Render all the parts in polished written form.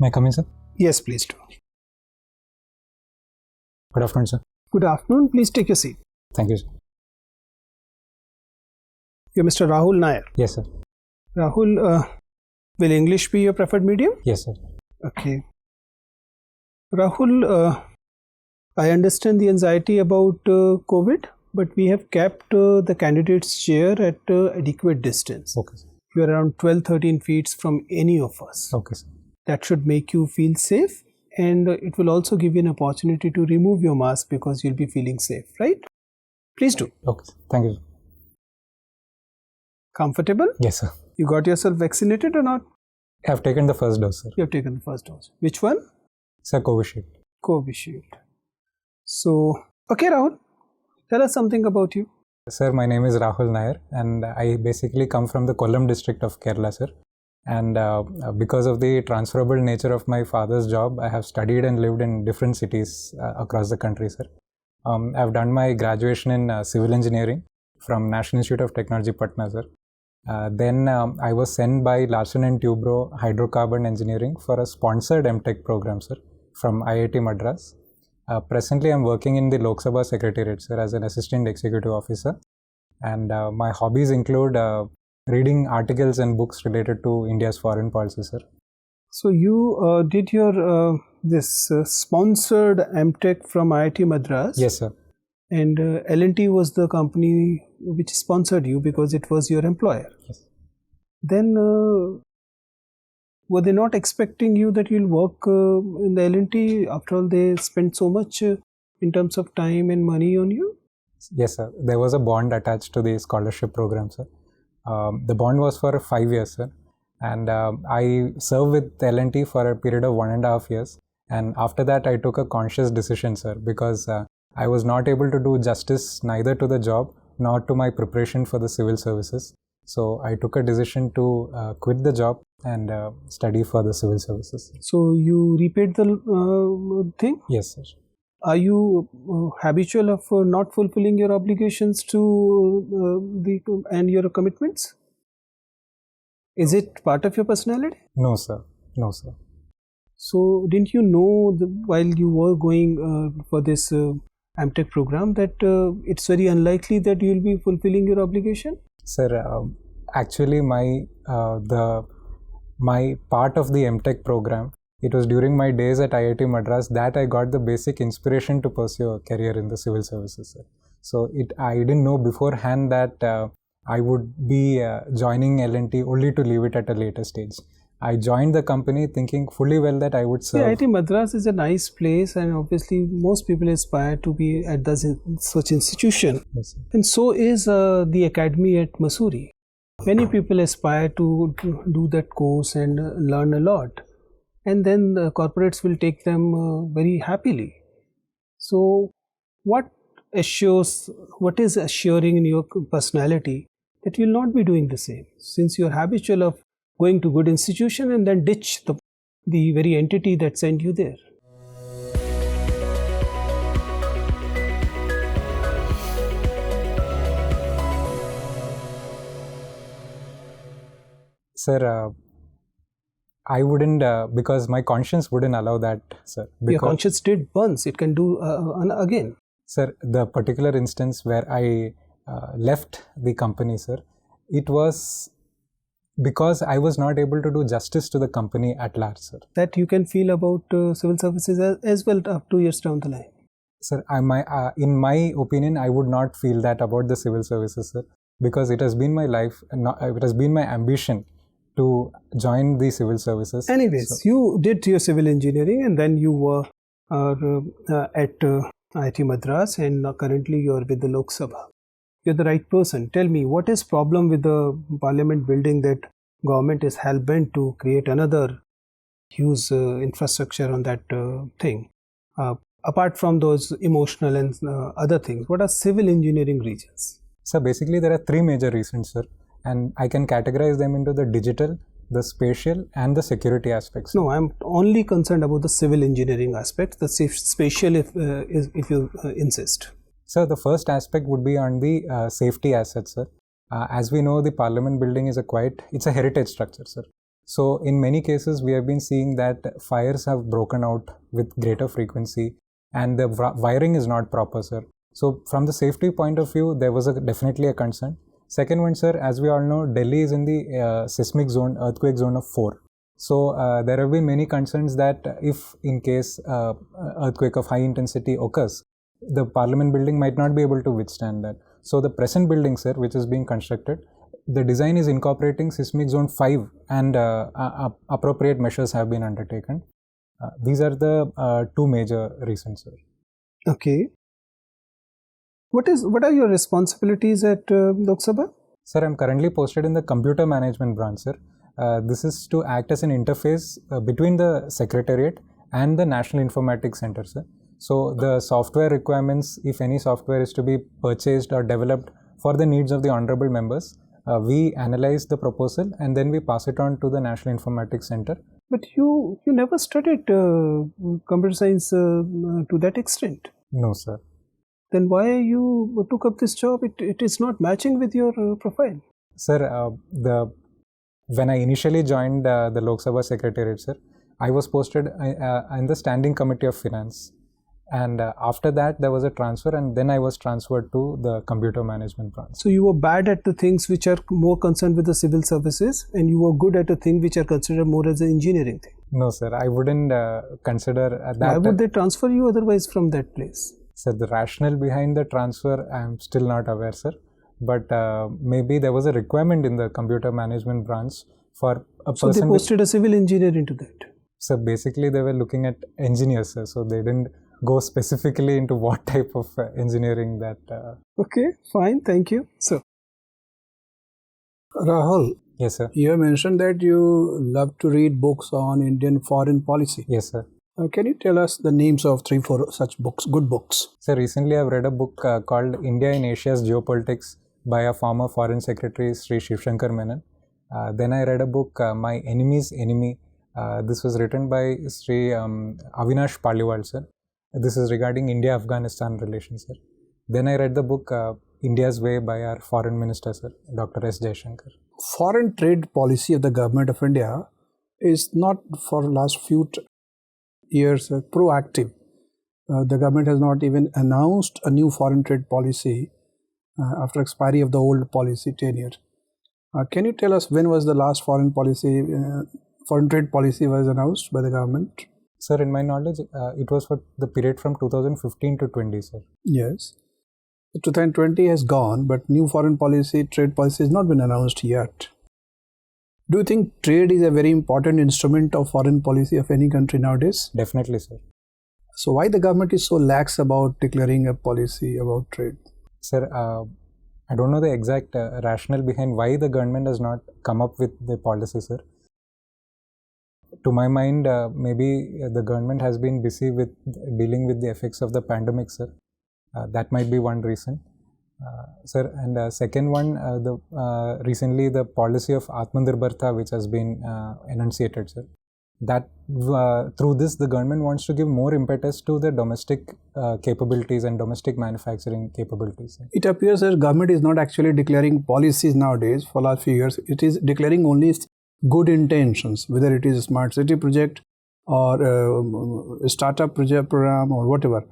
May I come in, sir? Yes, please do. Good afternoon, sir. Good afternoon. Please take your seat. Thank you, sir. You're Mr. Rahul Nair. Yes, sir. Rahul, will English be your preferred medium? Yes, sir. Okay. Rahul, I understand the anxiety about COVID, but we have kept the candidate's chair at adequate distance. Okay, sir. You are around 12-13 feet from any of us. Okay, sir. That should make you feel safe, and it will also give you an opportunity to remove your mask because you'll be feeling safe, right? Please do. Okay, sir. Thank you, sir. Comfortable? Yes, sir. You got yourself vaccinated or not? I have taken the first dose, sir. You have taken the first dose. Which one? Sir, Covishield. Covishield. So, okay, Rahul, tell us something about you. Sir, my name is Rahul Nair, and I basically come from the Kollam district of Kerala, sir. And because of the transferable nature of my father's job, I have studied and lived in different cities across the country, sir. I've done my graduation in civil engineering from National Institute of Technology, Patna, sir. Then I was sent by Larsen & Toubro Hydrocarbon Engineering for a sponsored MTech program, sir, from IIT Madras. Presently, I'm working in the Lok Sabha Secretariat, sir, as an Assistant Executive Officer. And my hobbies include reading articles and books related to India's foreign policy, sir. So you did your this sponsored MTech from IIT Madras. Yes, sir. And L&T was the company which sponsored you because it was your employer. Yes. Then were they not expecting you that you'll work in the L&T? After all, they spent so much in terms of time and money on you? Yes, sir. There was a bond attached to the scholarship program, sir. The bond was for 5 years, sir. And I served with L&T for a period of 1.5 years. And after that, I took a conscious decision, sir, because I was not able to do justice neither to the job nor to my preparation for the civil services. So I took a decision to quit the job and study for the civil services. So you repaid the thing? Yes, sir. Are you habitual of not fulfilling your obligations to and your commitments? Is it part of your personality? No, sir. No, sir. So didn't you know while you were going for this MTech program that it's very unlikely that you will be fulfilling your obligation? Sir, actually my part of the MTech program, it was during my days at IIT Madras that I got the basic inspiration to pursue a career in the civil services, sir. So I didn't know beforehand that I would be joining L&T only to leave it at a later stage. I joined the company thinking fully well that I would serve. IIT Madras is a nice place, and obviously most people aspire to be at such institution. Yes, sir. And so is the academy at Mussoorie. Many people aspire to do that course and learn a lot. And then the corporates will take them very happily. So what is assuring in your personality that you will not be doing the same, since you are habitual of going to good institution and then ditch the very entity that sent you there? Sir, I wouldn't, because my conscience wouldn't allow that, sir. Your conscience did once, it can do again. Sir, the particular instance where I left the company, sir, it was because I was not able to do justice to the company at large, sir. That you can feel about civil services as well 2 years down the line. Sir, in my opinion, I would not feel that about the civil services, sir, because it has been my life, it has been my ambition to join the civil services. Anyways, so you did your civil engineering and then you were at IIT Madras, and currently you are with the Lok Sabha. You're the right person. Tell me, what is problem with the parliament building that government is hell-bent to create another huge infrastructure on that thing? Apart from those emotional and other things, what are civil engineering reasons? So basically there are 3 major reasons, sir, and I can categorize them into the digital, the spatial and the security aspects. No, I'm only concerned about the civil engineering aspect, the spatial if you insist. So the first aspect would be on the safety assets, sir. As we know, the parliament building is it's a heritage structure, sir. So in many cases, we have been seeing that fires have broken out with greater frequency and the wiring is not proper, sir. So from the safety point of view, there was definitely a concern. Second one, sir, as we all know, Delhi is in the seismic zone, earthquake zone of 4. So there have been many concerns that if in case earthquake of high intensity occurs, the parliament building might not be able to withstand that. So the present building, sir, which is being constructed, the design is incorporating seismic zone 5 and appropriate measures have been undertaken. These are the two major reasons, sir. Okay. What are your responsibilities at Lok Sabha? Sir, I'm currently posted in the computer management branch, sir. This is to act as an interface between the secretariat and the National Informatics Center, sir. So the software requirements, if any software is to be purchased or developed for the needs of the honorable members, we analyze the proposal and then we pass it on to the National Informatics Center. But you never studied computer science to that extent. No, sir. Then why you took up this job? It is not matching with your profile. Sir, when I initially joined the Lok Sabha Secretariat, sir, I was posted in the Standing Committee of Finance. And after that, there was a transfer and then I was transferred to the computer management branch. So you were bad at the things which are more concerned with the civil services and you were good at the thing which are considered more as an engineering thing. No, sir, I wouldn't consider that. Why would they transfer you otherwise from that place? Sir, the rationale behind the transfer, I am still not aware, sir. But maybe there was a requirement in the computer management branch for a person. So they posted a civil engineer into that? So basically they were looking at engineers, sir. So they didn't go specifically into what type of engineering that. Okay, fine, thank you. So, Rahul. Yes, sir. You have mentioned that you love to read books on Indian foreign policy. Yes, sir. Can you tell us the names of 3-4 such books, good books? So recently I've read a book called India in Asia's Geopolitics by a former Foreign Secretary, Sri Shiv Shankar Menon. Then I read a book, My Enemy's Enemy. This was written by Sri Avinash Paliwal, sir. This is regarding India-Afghanistan relations, sir. Then I read the book India's Way by our Foreign Minister, sir, Dr. S. Jaishankar. Foreign trade policy of the government of India is not for last few years proactive. The government has not even announced a new foreign trade policy after expiry of the old policy tenure. Can you tell us when was the last foreign trade policy was announced by the government? Sir, in my knowledge, it was for the period from 2015 to 20, sir. Yes. 2020 has gone, but new foreign policy, trade policy has not been announced yet. Do you think trade is a very important instrument of foreign policy of any country nowadays? Definitely, sir. So why the government is so lax about declaring a policy about trade? Sir, I don't know the exact rationale behind why the government has not come up with the policy, sir. To my mind, maybe the government has been busy with dealing with the effects of the pandemic, sir. That might be one reason. Sir, and second one, recently the policy of Atmanirbharta, which has been enunciated, sir. That through this, the government wants to give more impetus to the domestic capabilities and domestic manufacturing capabilities. Sir. It appears that government is not actually declaring policies nowadays for last few years. It is declaring only good intentions, whether it is a smart city project or a startup project program or whatever.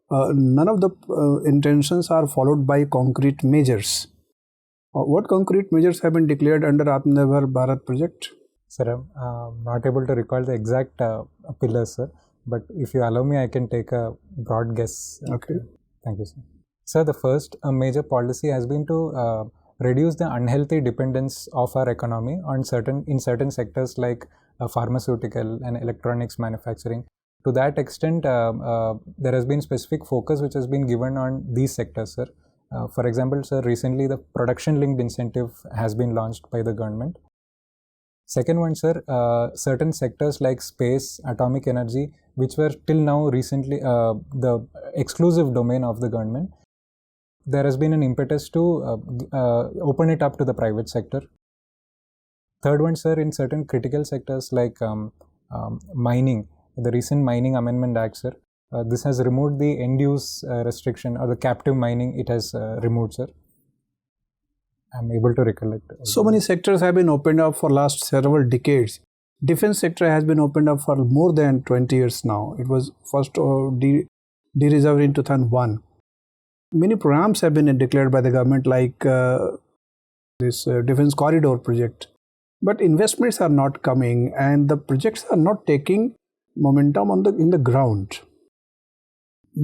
None of the intentions are followed by concrete measures. What concrete measures have been declared under Atmanirbhar Bharat project? Sir, I'm not able to recall the exact pillars, sir. But if you allow me, I can take a broad guess. Okay. Thank you, sir. Sir, the first major policy has been to reduce the unhealthy dependence of our economy on certain sectors like pharmaceutical and electronics manufacturing. To that extent, there has been specific focus which has been given on these sectors, sir. For example, sir, recently the production-linked incentive has been launched by the government. Second one, sir, certain sectors like space, atomic energy, which were till now recently the exclusive domain of the government, there has been an impetus to open it up to the private sector. Third one, sir, in certain critical sectors like mining, the recent Mining Amendment Act, sir, this has removed the end-use restriction or the captive mining, it has removed, sir. I'm able to recollect. So many sectors have been opened up for last several decades. Defense sector has been opened up for more than 20 years now. It was first de-reserved in 2001. Many programs have been declared by the government, like this defense corridor project. But investments are not coming, and the projects are not taking momentum in the ground.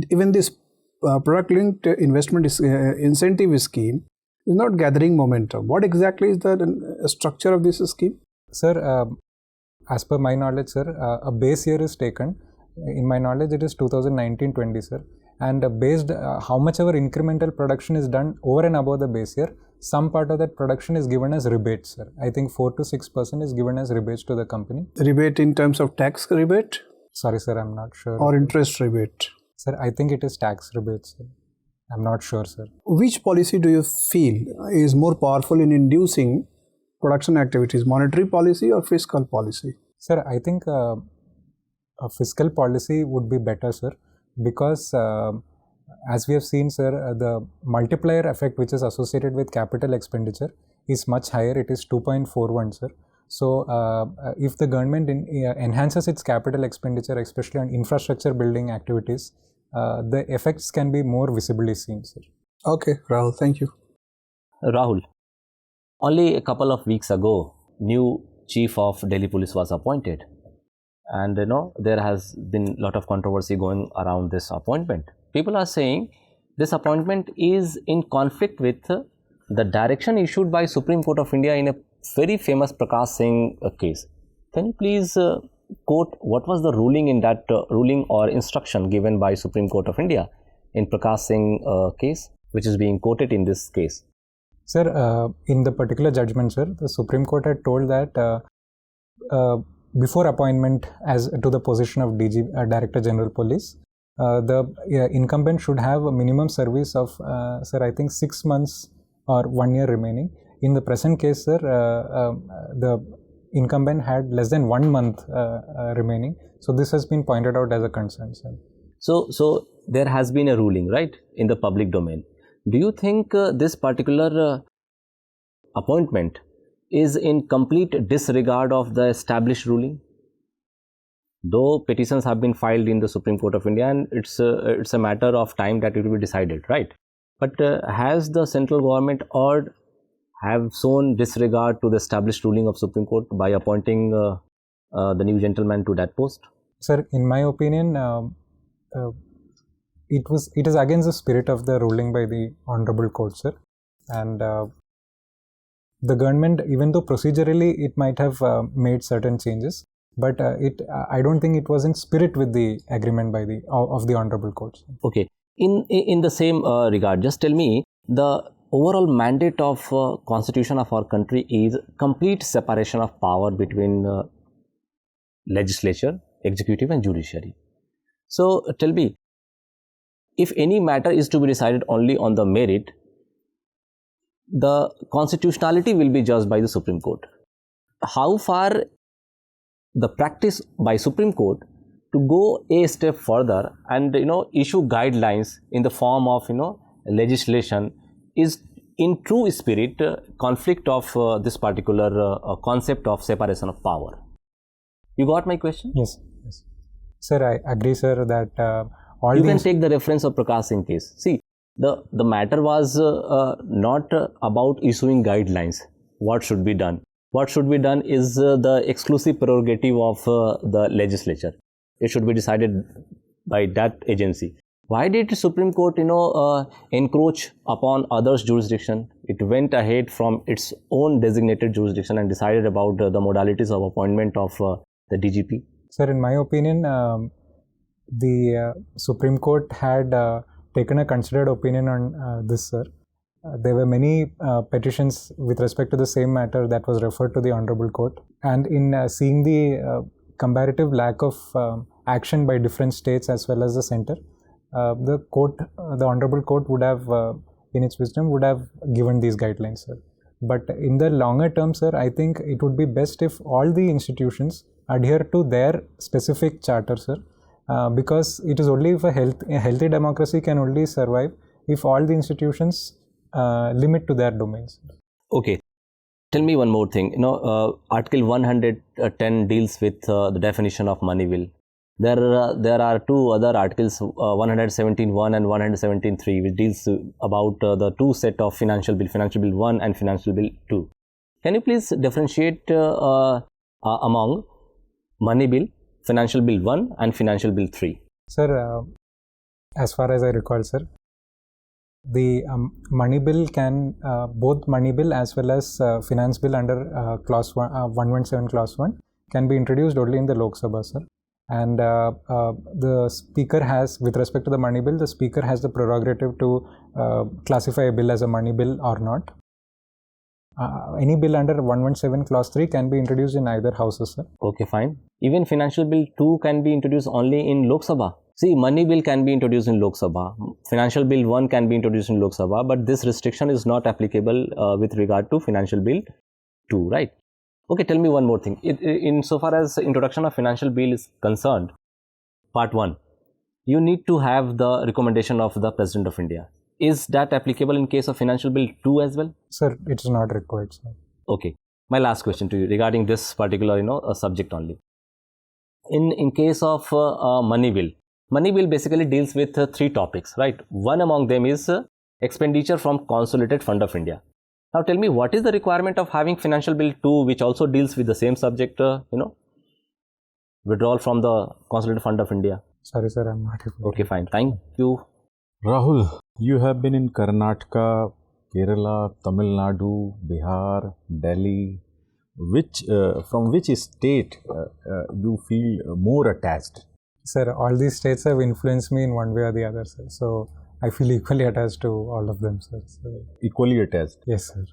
Even this product-linked investment incentive scheme is not gathering momentum. What exactly is the structure of this scheme? Sir, as per my knowledge, sir, a base year is taken. In my knowledge, it is 2019-20, sir. And based how much our incremental production is done over and above the base year, some part of that production is given as rebates, sir. I think 4 to 6% is given as rebates to the company. Rebate in terms of tax rebate? Sorry, sir, I'm not sure. Or interest rebate? Sir, I think it is tax rebates, sir. I'm not sure, sir. Which policy do you feel is more powerful in inducing production activities, monetary policy or fiscal policy? Sir, I think a fiscal policy would be better, sir, because as we have seen, sir, the multiplier effect which is associated with capital expenditure is much higher. It is 2.41, sir. So if the government enhances its capital expenditure, especially on infrastructure building activities, the effects can be more visibly seen, sir. Okay, Rahul, thank you. Rahul, only a couple of weeks ago, new chief of Delhi Police was appointed, and there has been a lot of controversy going around this appointment. People are saying this appointment is in conflict with the direction issued by Supreme Court of India in a very famous Prakash Singh case. Can you please quote what was the ruling in that ruling or instruction given by Supreme Court of India in Prakash Singh case, which is being quoted in this case? Sir, in the particular judgment, sir, the Supreme Court had told that before appointment as to the position of Director General Police, the incumbent should have a minimum service of, sir, I think 6 months or 1 year remaining. In the present case, sir, the incumbent had less than 1 month remaining. So this has been pointed out as a concern, sir. So there has been a ruling, right, in the public domain. Do you think this particular appointment is in complete disregard of the established ruling? Though petitions have been filed in the Supreme Court of India, and it's a matter of time that it will be decided, right? But has the central government or have shown disregard to the established ruling of Supreme Court by appointing the new gentleman to that post? Sir, in my opinion, it is against the spirit of the ruling by the Honorable Court, sir. And the government, even though procedurally it might have made certain changes, but I don't think it was in spirit with the agreement by of the Honorable Court. Okay. In the same regard, just tell me, the overall mandate of Constitution of our country is complete separation of power between legislature, executive and judiciary. So tell me, if any matter is to be decided only on the merit, the constitutionality will be judged by the Supreme Court. How far the practice by Supreme Court to go a step further and issue guidelines in the form of legislation is in true spirit conflict of this particular concept of separation of power. You got my question? Yes. Sir, I agree, sir, that you can take the reference of Prakash Singh case. See, the matter was not about issuing guidelines. What should be done? What should be done is the exclusive prerogative of the legislature. It should be decided by that agency. Why did the Supreme Court, encroach upon others' jurisdiction? It went ahead from its own designated jurisdiction and decided about the modalities of appointment of the DGP. Sir, in my opinion, the Supreme Court had taken a considered opinion on this, sir. There were many petitions with respect to the same matter that was referred to the Honorable Court. And in seeing the comparative lack of action by different states as well as the center, the Honorable Court would have, in its wisdom, would have given these guidelines, sir. But in the longer term, sir, I think it would be best if all the institutions adhere to their specific charter, sir. Because it is only if a healthy democracy can only survive if all the institutions limit to their domains. Okay. tell me one more thing. Article 110 deals with the definition of money bill. There are two other articles, 117.1 and 117.3, which deals about the two set of financial bill 1 and financial bill 2. Can you please differentiate among money bill, financial bill 1 and financial bill 3? Sir, as far as I recall, sir, the money bill can, both money bill as well as finance bill under clause 117 clause 1 can be introduced only in the Lok Sabha, sir. And the speaker has, with respect to the money bill, the speaker has the prerogative to classify a bill as a money bill or not. Any bill under 117 clause 3 can be introduced in either houses, sir. Okay, fine. Even financial bill 2 can be introduced only in Lok Sabha. See, money bill can be introduced in Lok Sabha. Financial bill 1 can be introduced in Lok Sabha, but this restriction is not applicable with regard to financial bill 2, right? Okay, tell me one more thing. Insofar as introduction of financial bill is concerned, part 1, you need to have the recommendation of the President of India. Is that applicable in case of financial bill 2 as well? Sir, it is not required, sir. Okay. My last question to you regarding this particular, subject only. In case of money bill basically deals with 3 topics, right? One among them is expenditure from Consolidated Fund of India. Now tell me, what is the requirement of having financial bill 2, which also deals with the same subject, withdrawal from the Consolidated Fund of India? Sorry, sir, I'm not able. Okay, fine. Thank you. Rahul, you have been in Karnataka, Kerala, Tamil Nadu, Bihar, Delhi. From which state you feel more attached? Sir, all these states have influenced me in one way or the other, sir. So I feel equally attached to all of them, sir. So, equally attached? Yes, sir.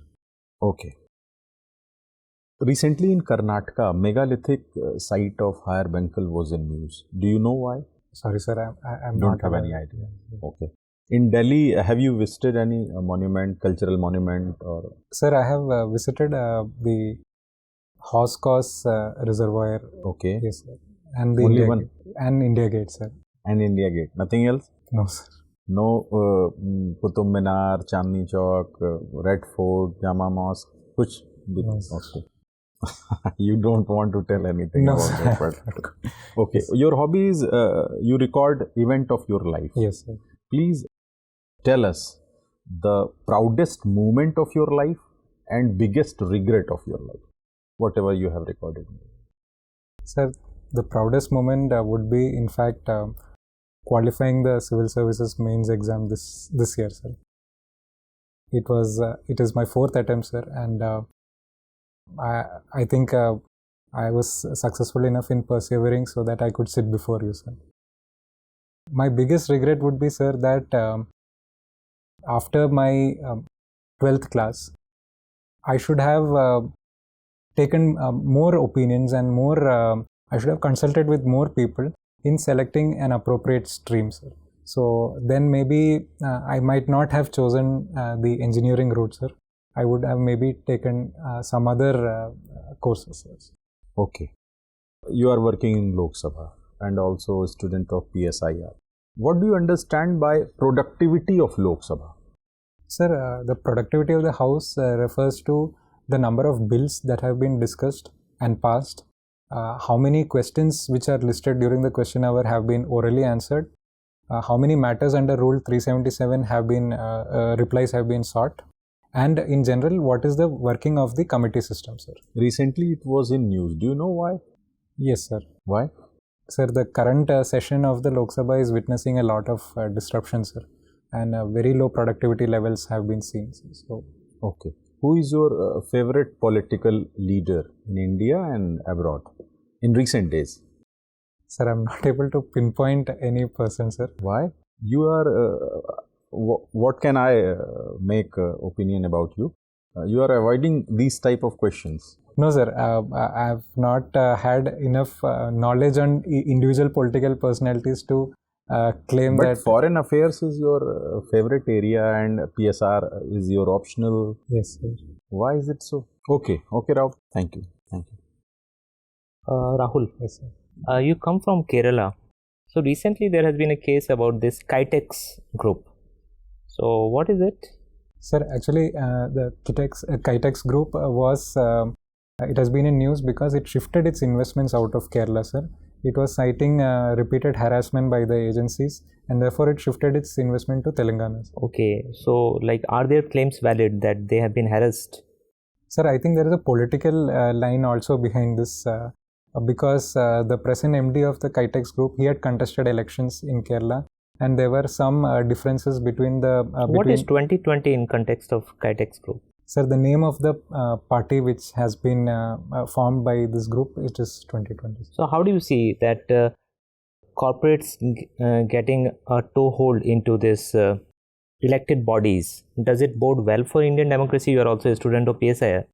Okay. Recently in Karnataka, megalithic site of Higher Bengal was in news. Do you know why? Sorry, sir, I'm don't not have any idea. Okay. In Delhi, have you visited any monument, cultural monument, or? Sir, I have visited the Horse Course Reservoir. Okay. Yes, sir. And the Only India one? Gate. And India Gate, sir. And India Gate. Nothing else? No, sir. No Qutub Minar, Chandni Chowk, Red Fort, Jama Mosque, kuch? No, sir. Okay. You don't want to tell anything No, about sir. that, but okay. Your hobby is you record event of your life. Yes, sir. Please tell us the proudest moment of your life and biggest regret of your life, whatever you have recorded. Sir, the proudest moment would be, in fact, qualifying the civil services mains exam this year, sir. It is my 4th attempt, sir, and I think I was successful enough in persevering so that I could sit before you, sir. My biggest regret would be, sir, that after my 12th class, I should have taken more opinions and more, I should have consulted with more people in selecting an appropriate stream, sir. So then maybe I might not have chosen the engineering route, sir. I would have maybe taken some other courses, sir. Okay. You are working in Lok Sabha and also a student of PSIR. What do you understand by productivity of Lok Sabha? Sir, the productivity of the House refers to the number of bills that have been discussed and passed, how many questions which are listed during the question hour have been orally answered, how many matters under Rule 377 have been replies have been sought, and in general, what is the working of the committee system, sir? Recently, it was in news. Do you know why? Yes, sir. Why? Sir, the current session of the Lok Sabha is witnessing a lot of disruption, sir, and very low productivity levels have been seen. So, okay. Who is your favorite political leader in India and abroad in recent days? Sir, I'm not able to pinpoint any person, sir. Why? You are, what can I make opinion about you? You are avoiding these type of questions. No, sir. I have not had enough knowledge on individual political personalities to claim but that. But foreign affairs is your favorite area and PSR is your optional. Yes, sir. Why is it so? Okay, Rahul. Thank you. Rahul, Yes, sir. You come from Kerala. So recently there has been a case about this Kitex group. So what is it? Sir, actually, the Kitex group it has been in news because it shifted its investments out of Kerala, sir. It was citing repeated harassment by the agencies, and therefore it shifted its investment to Telangana. Sir. Okay, so like, are their claims valid that they have been harassed? Sir, I think there is a political line also behind this because the present MD of the Kitex group, he had contested elections in Kerala, and there were some differences between the... What is 2020 in context of Kitex group? Sir, the name of the party which has been formed by this group, it is 2020. So how do you see that corporates getting a toehold into this elected bodies? Does it bode well for Indian democracy? You are also a student of PSI.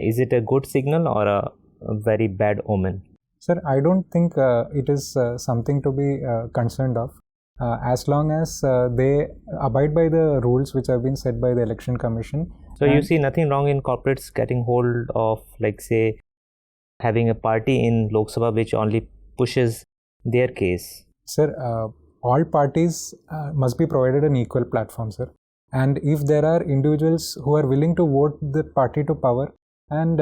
Is it a good signal or a very bad omen? Sir, I don't think it is something to be concerned of. As long as they abide by the rules which have been set by the Election Commission. So you see nothing wrong in corporates getting hold of, like, say, having a party in Lok Sabha which only pushes their case? Sir, all parties must be provided an equal platform, sir. And if there are individuals who are willing to vote the party to power, and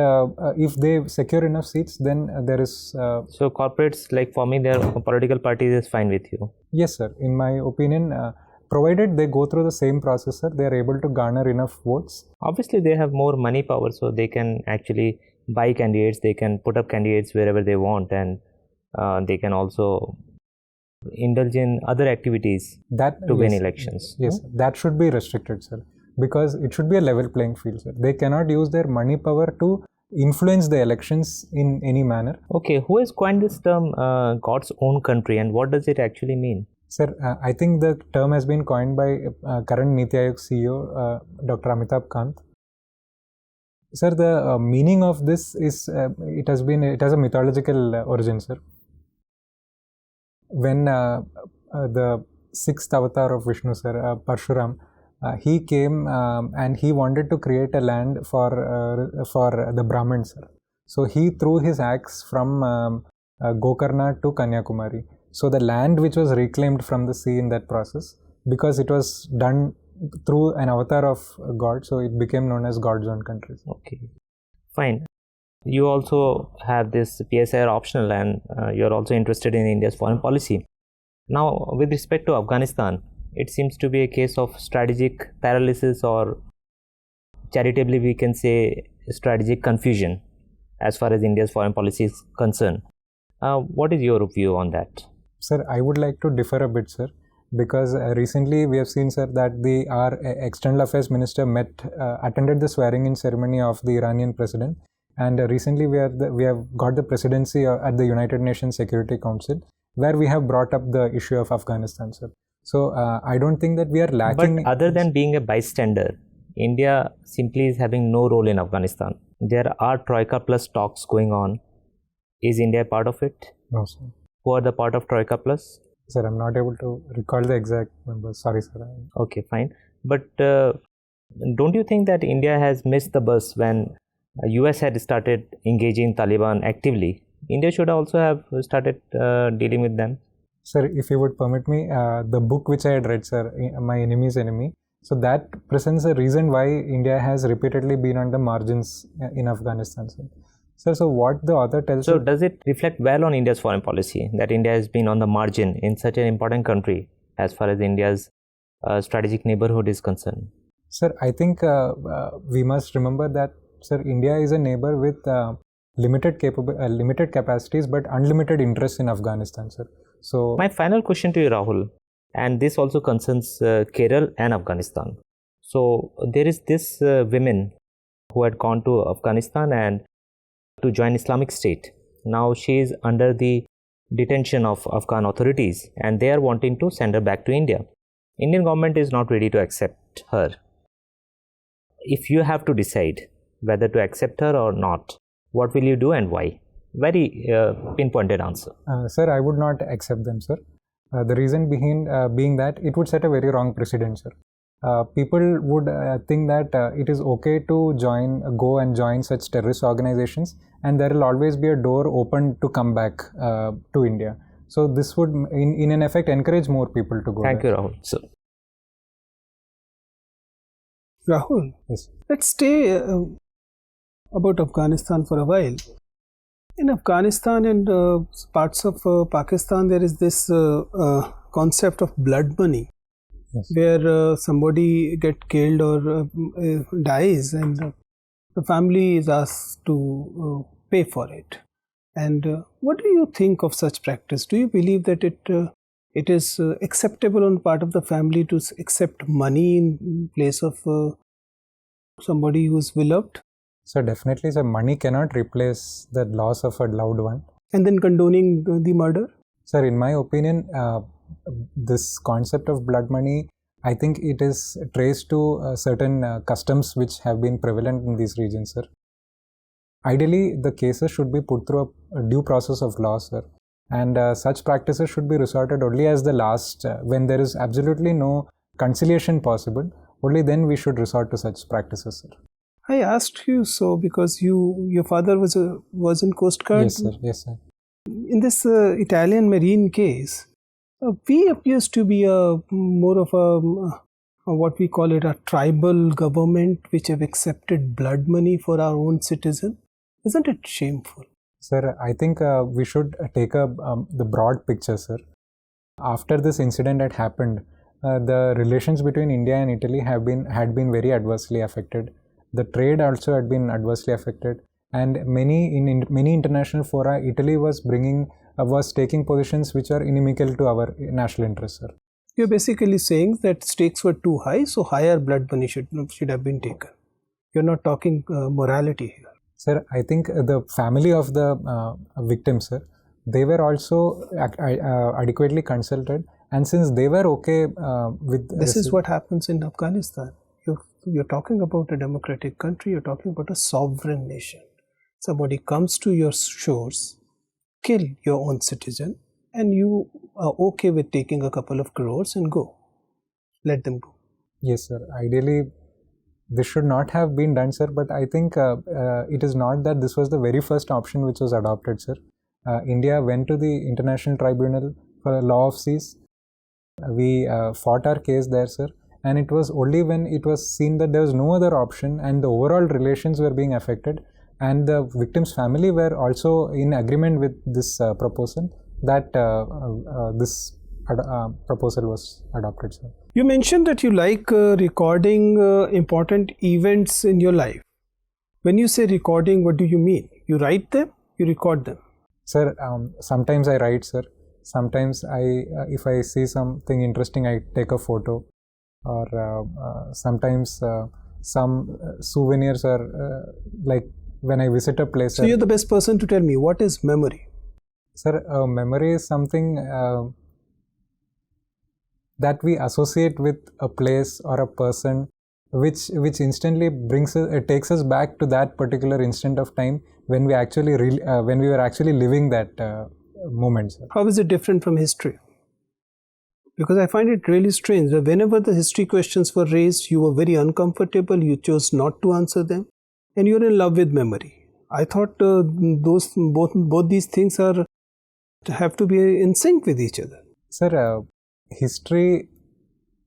if they secure enough seats, then there is... So corporates, like forming their political parties, is fine with you? Yes, sir. In my opinion, provided they go through the same process, sir, they are able to garner enough votes. Obviously, they have more money power, so they can actually buy candidates, they can put up candidates wherever they want, and they can also indulge in other activities to win elections. Yes, that should be restricted, sir, because it should be a level playing field, sir. They cannot use their money power to influence the elections in any manner. Okay, who has coined this term, God's own country, and what does it actually mean? Sir, I think the term has been coined by current Niti Aayog CEO, Dr. Amitabh Kant. Sir, the meaning of this is, it has a mythological origin, sir. When the sixth avatar of Vishnu, sir, Parshuram, he came and he wanted to create a land for the Brahmins, sir. So he threw his axe from Gokarna to Kanyakumari. So the land which was reclaimed from the sea in that process, because it was done through an avatar of God, so it became known as God's own country. Okay, fine. You also have this PSI optional, and you're also interested in India's foreign policy. Now, with respect to Afghanistan, it seems to be a case of strategic paralysis, or charitably we can say strategic confusion as far as India's foreign policy is concerned. What is your view on that? Sir, I would like to differ a bit, sir, because recently we have seen, sir, that our External Affairs Minister attended the swearing-in ceremony of the Iranian president, and recently we have got the presidency at the United Nations Security Council, where we have brought up the issue of Afghanistan, sir. So I don't think that we are lacking. But other than being a bystander, India simply is having no role in Afghanistan. There are Troika Plus talks going on. Is India part of it? No, sir. Who are the part of Troika Plus? Sir, I'm not able to recall the exact numbers. Sorry, sir. Okay, fine. But don't you think that India has missed the bus when US had started engaging Taliban actively? India should also have started dealing with them. Sir, if you would permit me, the book which I had read, sir, My Enemy's Enemy, so that presents a reason why India has repeatedly been on the margins in Afghanistan, sir. Sir, so what the author tells So does it reflect well on India's foreign policy that India has been on the margin in such an important country as far as India's strategic neighborhood is concerned? Sir, I think we must remember that, sir, India is a neighbor with limited capacities but unlimited interest in Afghanistan, sir. So my final question to you, Rahul, and this also concerns Kerala and Afghanistan. So there is this women who had gone to Afghanistan and to join Islamic State. Now she is under the detention of Afghan authorities, and they are wanting to send her back to India. Indian government is not ready to accept her. If you have to decide whether to accept her or not, what will you do and why? Very pinpointed answer. Sir, I would not accept them, sir. The reason being that it would set a very wrong precedent, sir. People would think that it is okay to go and join such terrorist organizations, and there will always be a door open to come back to India. So this would, in an effect, encourage more people to go. Thank you, Rahul. So, Rahul, Yes. let's stay about Afghanistan for a while. In Afghanistan and parts of Pakistan, there is this concept of blood money, Yes. where somebody get killed or dies, and the family is asked to pay for it. And what do you think of such practice? Do you believe that it is acceptable on part of the family to accept money in place of somebody who is beloved? So definitely, so money cannot replace the loss of a loved one. And then condoning the murder? Sir, in my opinion, this concept of blood money, I think it is traced to certain customs which have been prevalent in these regions, sir. Ideally, the cases should be put through a due process of law, sir. And such practices should be resorted only as the last, when there is absolutely no conciliation possible, only then we should resort to such practices, sir. I asked you so because your father was in Coast Guard. Yes, sir. Yes, sir. In this Italian Marine case, we appears to be more of a what we call it, a tribal government which have accepted blood money for our own citizen. Isn't it shameful? Sir, I think we should take the broad picture, sir. After this incident had happened, the relations between India and Italy had been very adversely affected. The trade also had been adversely affected, and many international fora, Italy was taking positions which are inimical to our national interests, sir. You're basically saying that stakes were too high, so higher blood money should have been taken. You're not talking morality here. Sir, I think the family of the victims, sir, they were also adequately consulted, and since they were okay with this is what happens in Afghanistan. You're talking about a democratic country. You're talking about a sovereign nation. Somebody comes to your shores, kill your own citizen, and you are okay with taking a couple of crores and go. Let them go. Yes, sir. Ideally, this should not have been done, sir, but I think it is not that this was the very first option which was adopted, sir. India went to the International Tribunal for Law of Seas. We fought our case there, sir, and it was only when it was seen that there was no other option and the overall relations were being affected and the victim's family were also in agreement with this proposal that this proposal was adopted, sir. You mentioned that you like recording important events in your life. When you say recording, what do you mean? You write them, you record them? Sir, sometimes I write, sir. Sometimes if I see something interesting, I take a photo. Or sometimes some souvenirs are like when I visit a place. So you're the best person to tell me, what is memory? Sir, memory is something that we associate with a place or a person which instantly takes us back to that particular instant of time when we were actually living that moment, sir. How is it different from history? Because I find it really strange that whenever the history questions were raised, you were very uncomfortable, you chose not to answer them, and you're in love with memory. I thought both these things have to be in sync with each other. Sir, history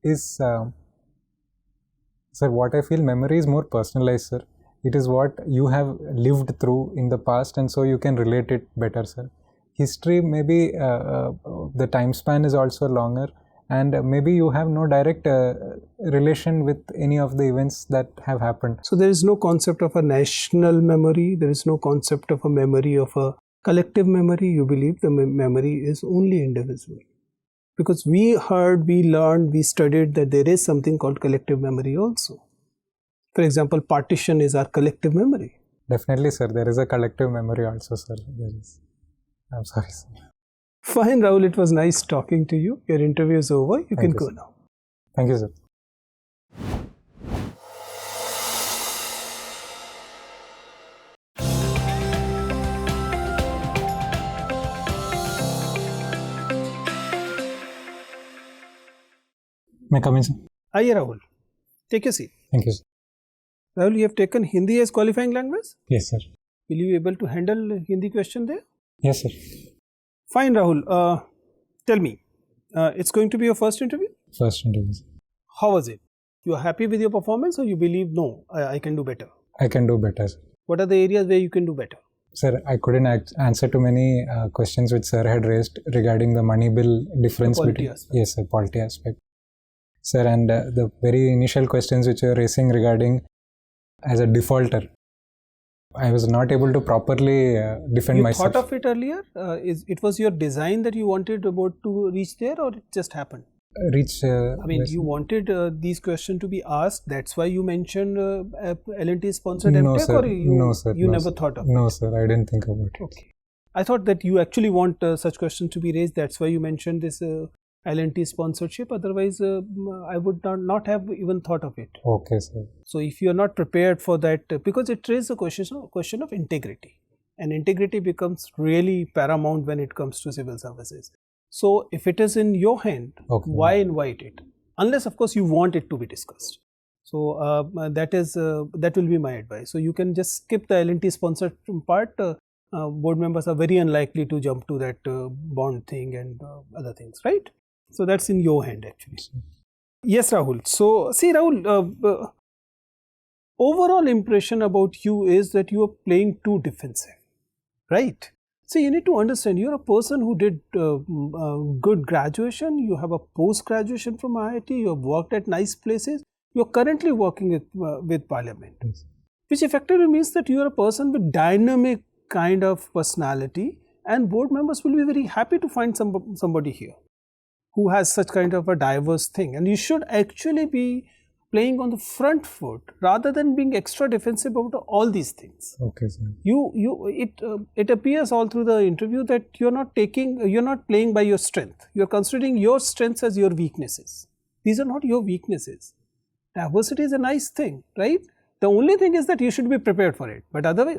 is, sir, what I feel memory is more personalized, sir. It is what you have lived through in the past, and so you can relate it better, sir. History, maybe the time span is also longer, and maybe you have no direct relation with any of the events that have happened. So there is no concept of a national memory, there is no concept of a memory of a collective memory. You believe the memory is only individual. Because we heard, we learned, we studied that there is something called collective memory also. For example, partition is our collective memory. Definitely, sir. There is a collective memory also, sir. There is. I'm sorry, sir. Fine, Rahul. It was nice talking to you. Your interview is over. You can go now. Thank you, sir. May I come in, sir? Aye, Rahul. Take a seat. Thank you, sir. Rahul, you have taken Hindi as qualifying language? Yes, sir. Will you be able to handle Hindi question there? Yes, sir. Fine, Rahul. Tell me, it's going to be your first interview? First interview, sir. How was it? You are happy with your performance, or you believe, no, I can do better? I can do better. What are the areas where you can do better? Sir, I couldn't answer to many questions which sir had raised regarding the money bill difference between aspect. Yes, sir, polity aspect. Sir, and the very initial questions which you were raising regarding as a defaulter, I was not able to properly defend you myself. You thought of it earlier? It was your design that you wanted about to reach there, or it just happened? I mean, you wanted these questions to be asked. That's why you mentioned L&T sponsored MTech, sir. or you No, never sir. thought of No, it? sir, I didn't think about it. Okay. I thought that you actually want such questions to be raised. That's why you mentioned this L&T sponsorship. Otherwise, I would not have even thought of it. Okay, sir. So if you are not prepared for that, because it raises a question of integrity, and integrity becomes really paramount when it comes to civil services. So if it is in your hand, why invite it? Unless, of course, you want it to be discussed. So that will be my advice. So you can just skip the L&T sponsored part. Board members are very unlikely to jump to that bond thing and other things, right? So that's in your hand, actually. Yes, Rahul. So see, Rahul, overall impression about you is that you are playing too defensive, right? So you need to understand, you're a person who did good graduation, you have a post-graduation from IIT, you have worked at nice places, you're currently working with Parliament, which effectively means that you're a person with dynamic kind of personality, and board members will be very happy to find somebody here who has such kind of a diverse thing. And you should actually be playing on the front foot rather than being extra defensive about all these things. Okay, sir. It appears all through the interview that you're not playing by your strength. You're considering your strengths as your weaknesses. These are not your weaknesses. Diversity is a nice thing, right? The only thing is that you should be prepared for it. But otherwise,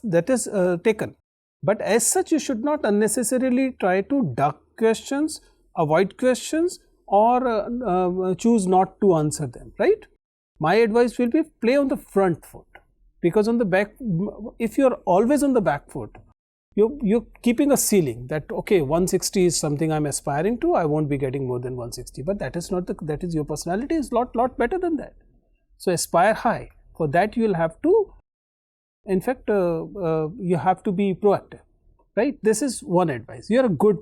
that is taken. But as such, you should not unnecessarily try to duck questions, avoid questions, or choose not to answer them, right? My advice will be play on the front foot, because on the back, if you're always on the back foot, you're keeping a ceiling that, okay, 160 is something I'm aspiring to, I won't be getting more than 160, but that is not that is your personality is lot better than that. So aspire high. For that you will have to, in fact, you have to be proactive, right? This is one advice. You're a good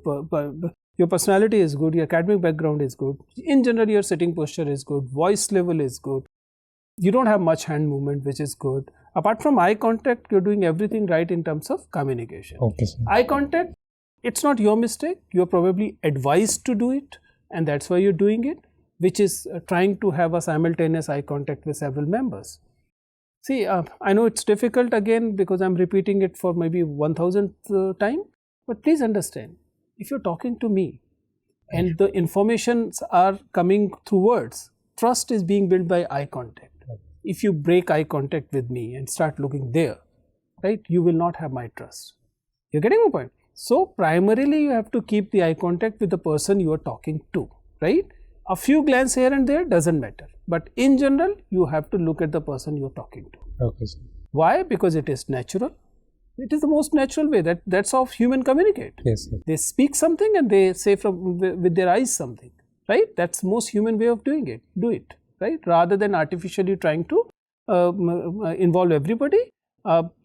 your personality is good, your academic background is good, in general your sitting posture is good, voice level is good, you don't have much hand movement, which is good. Apart from eye contact, you're doing everything right in terms of communication. Okay, sir. Eye contact, it's not your mistake, you're probably advised to do it, and that's why you're doing it, which is trying to have a simultaneous eye contact with several members. See, I know it's difficult again because I'm repeating it for maybe 1000th time, but please understand, if you're talking to me and the informations are coming through words, trust is being built by eye contact. If you break eye contact with me and start looking there, right, you will not have my trust. You're getting my point? So primarily you have to keep the eye contact with the person you are talking to, right? A few glances here and there doesn't matter, but in general you have to look at the person you're talking to. Okay, sir. Why? Because it is natural. It is the most natural way. That's how humans communicate. Yes, sir. They speak something and they say with their eyes something, right? That's most human way of doing it. Do it, right? Rather than artificially trying to involve everybody.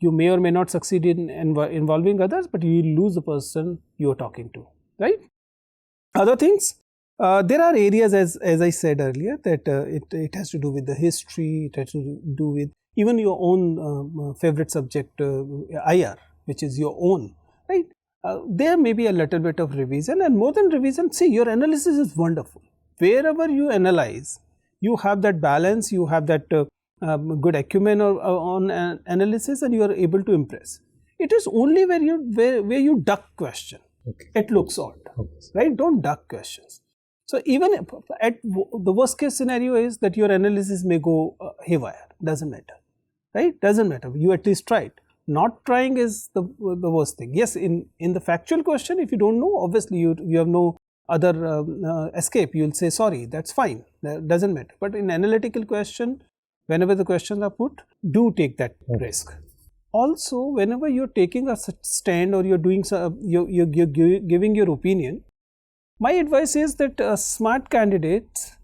You may or may not succeed in involving others, but you will lose the person you are talking to, right? Other things, there are areas, as I said earlier, that it has to do with the history, it has to do with even your own favorite subject, IR, which is your own, right? There may be a little bit of revision, and more than revision, see, your analysis is wonderful. Wherever you analyze, you have that balance, you have that good acumen on analysis, and you are able to impress. It is only where you duck question. Okay. It looks odd, right? Don't duck questions. So even at the worst case scenario is that your analysis may go haywire. Doesn't matter, right? Doesn't matter. You at least tried. Not trying is the worst thing. Yes, in the factual question, if you don't know, obviously you have no other escape. You will say sorry. That's fine. That doesn't matter. But in analytical question, whenever the questions are put, do take that risk. Also, whenever you're taking a stand or you're doing you're giving your opinion, my advice is that smart candidates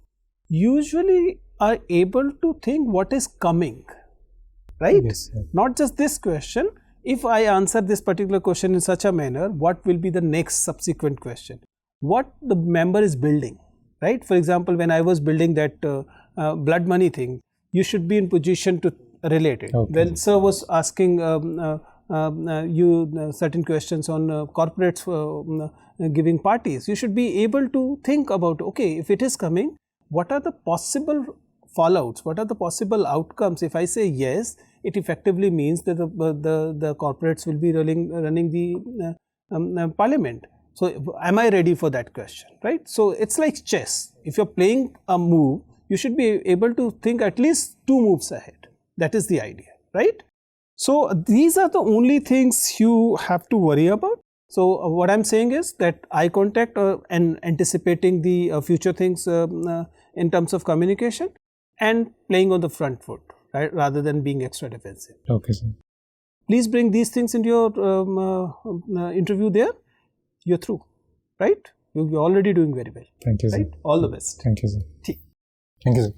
usually are able to think what is coming, right? Yes, sir. Not just this question. If I answer this particular question in such a manner, what will be the next subsequent question? What the member is building, right? For example, when I was building that blood money thing, you should be in position to relate it. Okay. When sir was asking you certain questions on corporates giving parties, you should be able to think about, okay, if it is coming, what are the possible fallouts, what are the possible outcomes? If I say yes, it effectively means that the corporates will be running the parliament. So am I ready for that question, right? So it's like chess. If you're playing a move, you should be able to think at least 2 moves ahead. That is the idea, right? So these are the only things you have to worry about. So what I'm saying is that eye contact and anticipating the future things in terms of communication and playing on the front foot, right, rather than being extra defensive. Okay, sir. Please bring these things into your interview there. You're through, right? You're already doing very well. Thank you, sir. Right? All the best. Thank you, sir. Thi- Thank you, sir.